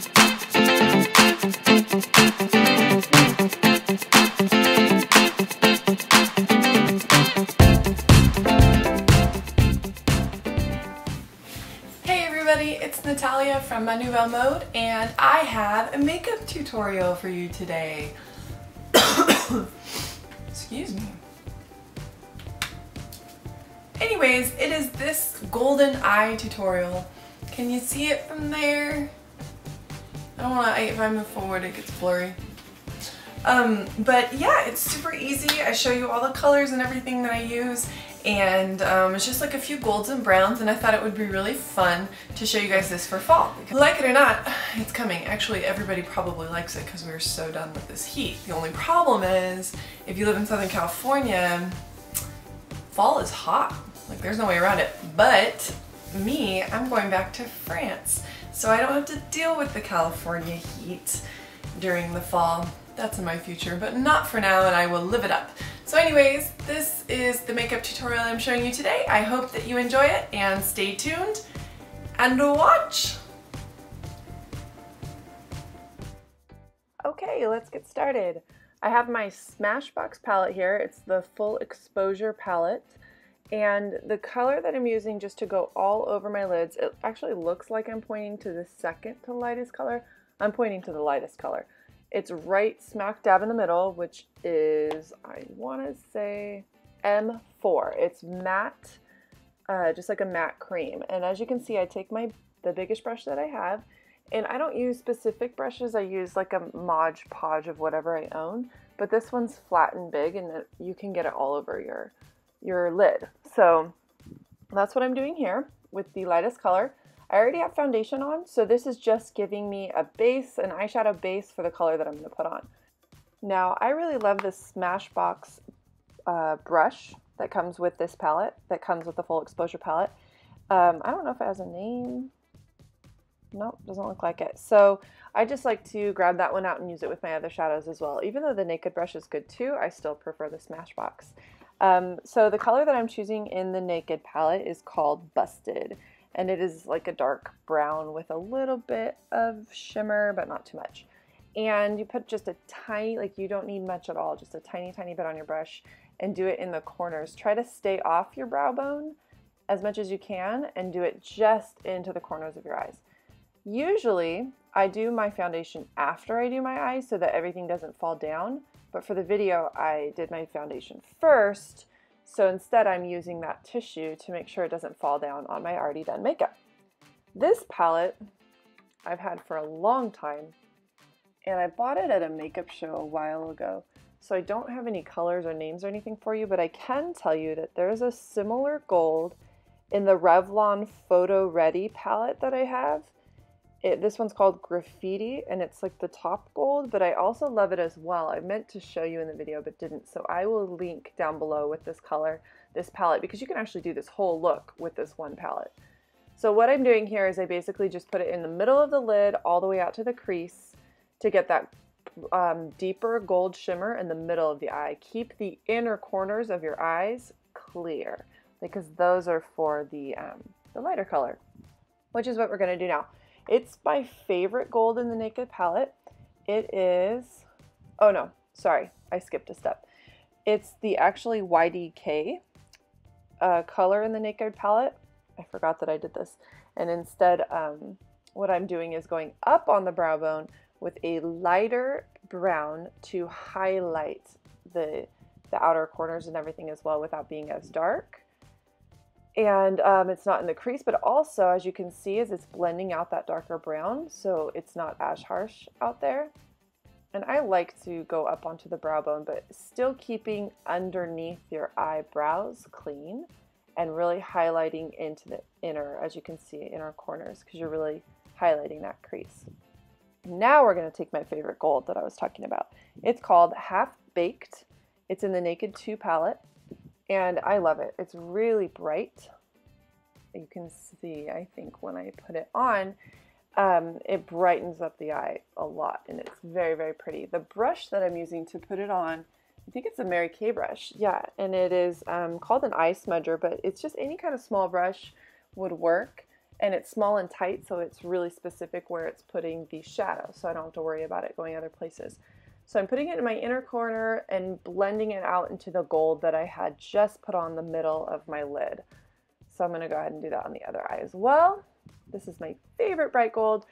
It's Natalia from My Nouvelle Mode, and I have a makeup tutorial for you today. Excuse me. Anyways, it is this golden eye tutorial. Can you see it from there? I don't want to, if I move forward it gets blurry. But yeah, it's super easy. I show you all the colors and everything that I use, and it's just like a few golds and browns, and I thought it would be really fun to show you guys this for fall. Like it or not, it's coming. Actually, everybody probably likes it because we're so done with this heat. The only problem is, if you live in Southern California, fall is hot. Like, there's no way around it. But me, I'm going back to France, so I don't have to deal with the California heat during the fall. That's in my future, but not for now, and I will live it up. So anyways, this is the makeup tutorial I'm showing you today. I hope that you enjoy it, and stay tuned and watch. Okay, let's get started. I have my Smashbox palette here. It's the Full Exposure palette, and the color that I'm using just to go all over my lids, it actually looks like I'm pointing to the second to lightest color. I'm pointing to the lightest color. It's right smack dab in the middle, which is, I want to say, M4. It's matte, just like a matte cream. And as you can see, I take the biggest brush that I have, and I don't use specific brushes. I use like a Mod Podge of whatever I own. But this one's flat and big, and you can get it all over your lid. So that's what I'm doing here with the lightest color. I already have foundation on, so this is just giving me a base, an eyeshadow base for the color that I'm going to put on. Now, I really love this Smashbox brush that comes with this palette, that comes with the Full Exposure palette. I don't know if it has a name. Nope, doesn't look like it. So I just like to grab that one out and use it with my other shadows as well. Even though the Naked brush is good too, I still prefer the Smashbox. So the color that I'm choosing in the Naked palette is called Busted. And it is like a dark brown with a little bit of shimmer, but not too much. And you put just a tiny, like you don't need much at all, just a tiny, tiny bit on your brush, and do it in the corners. Try to stay off your brow bone as much as you can, and do it just into the corners of your eyes. Usually, I do my foundation after I do my eyes so that everything doesn't fall down. But for the video, I did my foundation first. So instead, I'm using that tissue to make sure it doesn't fall down on my already done makeup. This palette I've had for a long time, and I bought it at a makeup show a while ago. So I don't have any colors or names or anything for you, but I can tell you that there's a similar gold in the Revlon Photo Ready palette that I have. This one's called Graffiti, and it's like the top gold, but I also love it as well. I meant to show you in the video, but didn't, so I will link down below with this color, this palette, because you can actually do this whole look with this one palette. So what I'm doing here is I basically just put it in the middle of the lid all the way out to the crease to get that deeper gold shimmer in the middle of the eye. Keep the inner corners of your eyes clear, because those are for the lighter color, which is what we're going to do now. It's my favorite gold in the Naked palette. It is, oh no, sorry, I skipped a step. It's the actually YDK color in the Naked palette. I forgot that I did this. And instead, what I'm doing is going up on the brow bone with a lighter brown to highlight the outer corners and everything as well without being as dark. And it's not in the crease, but also, as you can see, is it's blending out that darker brown, so it's not as harsh out there. And I like to go up onto the brow bone, but still keeping underneath your eyebrows clean and really highlighting into the inner, as you can see, inner corners, because you're really highlighting that crease. Now we're going to take my favorite gold that I was talking about. It's called Half Baked. It's in the Naked 2 palette. And I love it. It's really bright. You can see, I think, when I put it on, it brightens up the eye a lot, and it's very, very pretty. The brush that I'm using to put it on, I think it's a Mary Kay brush. Yeah, and it is called an eye smudger, but it's just any kind of small brush would work. and it's small and tight, so it's really specific where it's putting the shadow, so I don't have to worry about it going other places. So I'm putting it in my inner corner and blending it out into the gold that I had just put on the middle of my lid. So I'm going to go ahead and do that on the other eye as well. This is my favorite bright gold.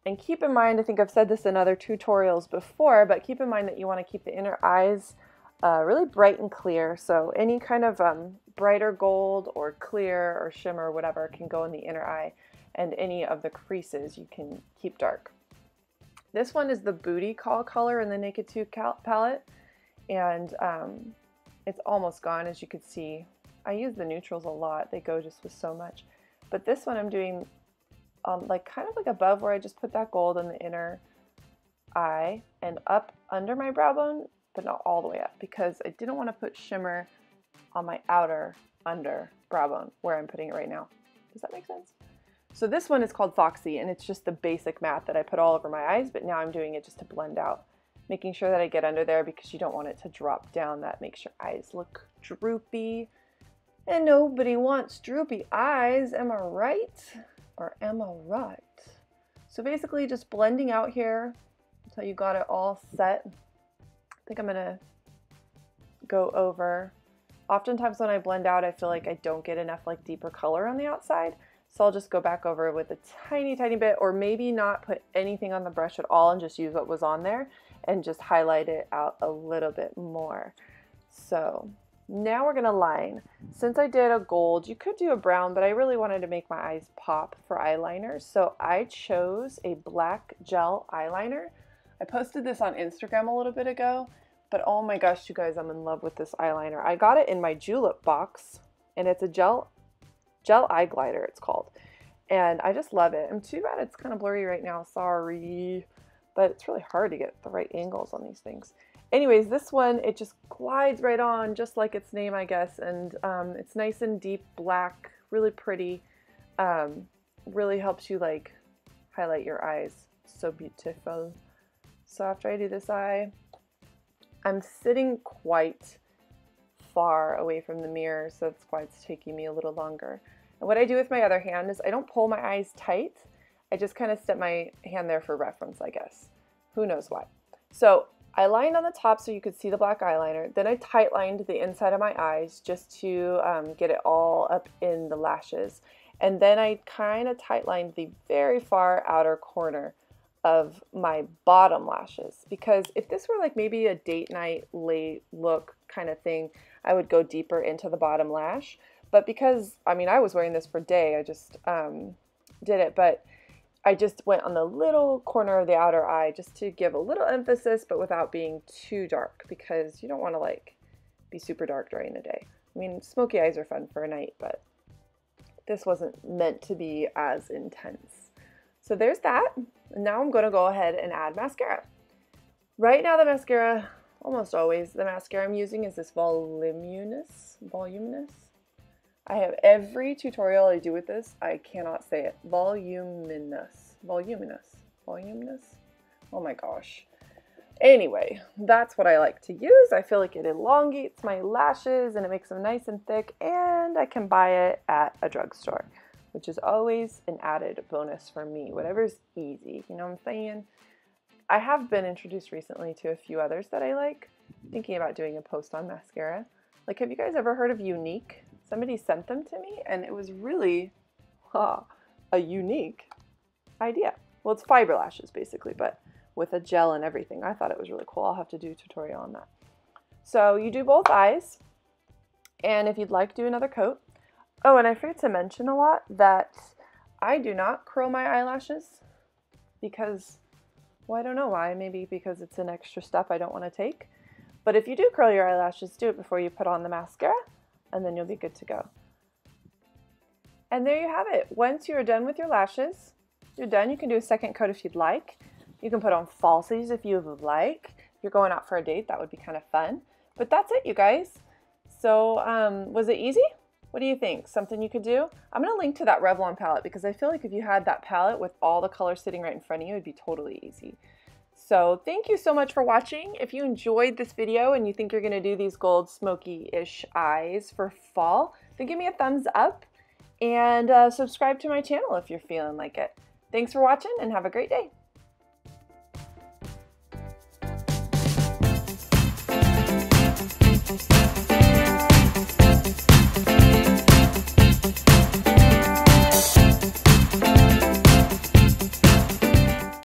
And keep in mind, I think I've said this in other tutorials before, but keep in mind that you want to keep the inner eyes really bright and clear. So any kind of brighter gold or clear or shimmer or whatever can go in the inner eye, and any of the creases you can keep dark. This one is the Booty Call color in the Naked 2 palette, and it's almost gone, as you can see. I use the neutrals a lot. They go just with so much. But this one I'm doing like kind of like above where I just put that gold in the inner eye and up under my brow bone, but not all the way up, because I didn't want to put shimmer on my outer under brow bone where I'm putting it right now. Does that make sense? So this one is called Foxy, and it's just the basic matte that I put all over my eyes, but now I'm doing it just to blend out, making sure that I get under there because you don't want it to drop down. That makes your eyes look droopy, and nobody wants droopy eyes, am I right? Or am I right? So basically just blending out here until you got it all set. I think I'm gonna go over. Oftentimes when I blend out, I feel like I don't get enough like deeper color on the outside. So I'll just go back over with a tiny, tiny bit, or maybe not put anything on the brush at all and just use what was on there and just highlight it out a little bit more. So now we're gonna line. Since I did a gold, you could do a brown, but I really wanted to make my eyes pop for eyeliner. So I chose a black gel eyeliner. I posted this on Instagram a little bit ago, but oh my gosh, you guys, I'm in love with this eyeliner. I got it in my Julep box, and it's a gel eye glider, it's called. And I just love it. I'm too bad it's kind of blurry right now, sorry. But it's really hard to get the right angles on these things. Anyways, this one, it just glides right on, just like its name, I guess, and it's nice and deep black, really pretty, really helps you like highlight your eyes, so beautiful. So after I do this eye, I'm sitting quite far away from the mirror, so that's why it's taking me a little longer. And what I do with my other hand is I don't pull my eyes tight, I just kind of step my hand there for reference, I guess. Who knows why. So I lined on the top so you could see the black eyeliner. Then I tight lined the inside of my eyes just to get it all up in the lashes. And then I kind of tight lined the very far outer corner of my bottom lashes. Because if this were like maybe a date night late look kind of thing, I would go deeper into the bottom lash. But because, I mean, I was wearing this for day, I just did it. But I just went on the little corner of the outer eye just to give a little emphasis, but without being too dark, because you don't want to like be super dark during the day. I mean, smoky eyes are fun for a night, but this wasn't meant to be as intense. So there's that. And now I'm going to go ahead and add mascara. Right now the mascara, almost always, the mascara I'm using is this Voluminous. I have every tutorial I do with this, I cannot say it. Voluminous. Oh my gosh. Anyway, that's what I like to use. I feel like it elongates my lashes and it makes them nice and thick, and I can buy it at a drugstore, which is always an added bonus for me. Whatever's easy, you know what I'm saying? I have been introduced recently to a few others that I like. Thinking about doing a post on mascara. Like, have you guys ever heard of Younique? Somebody sent them to me, and it was really a unique idea. Well, it's fiber lashes, basically, but with a gel and everything. I thought it was really cool. I'll have to do a tutorial on that. So you do both eyes, and if you'd like, do another coat. Oh, and I forget to mention a lot that I do not curl my eyelashes because, well, I don't know why. Maybe because it's an extra step I don't want to take. But if you do curl your eyelashes, do it before you put on the mascara, and then you'll be good to go. And there you have it. Once you're done with your lashes, you're done. You can do a second coat if you'd like. You can put on falsies if you would like. If you're going out for a date, that would be kind of fun. But that's it, you guys. So was it easy? What do you think? Something you could do? I'm going to link to that Revlon palette because I feel like if you had that palette with all the colors sitting right in front of you, it would be totally easy. So thank you so much for watching. If you enjoyed this video and you think you're going to do these gold smoky-ish eyes for fall, then give me a thumbs up. and subscribe to my channel if you're feeling like it. Thanks for watching and have a great day.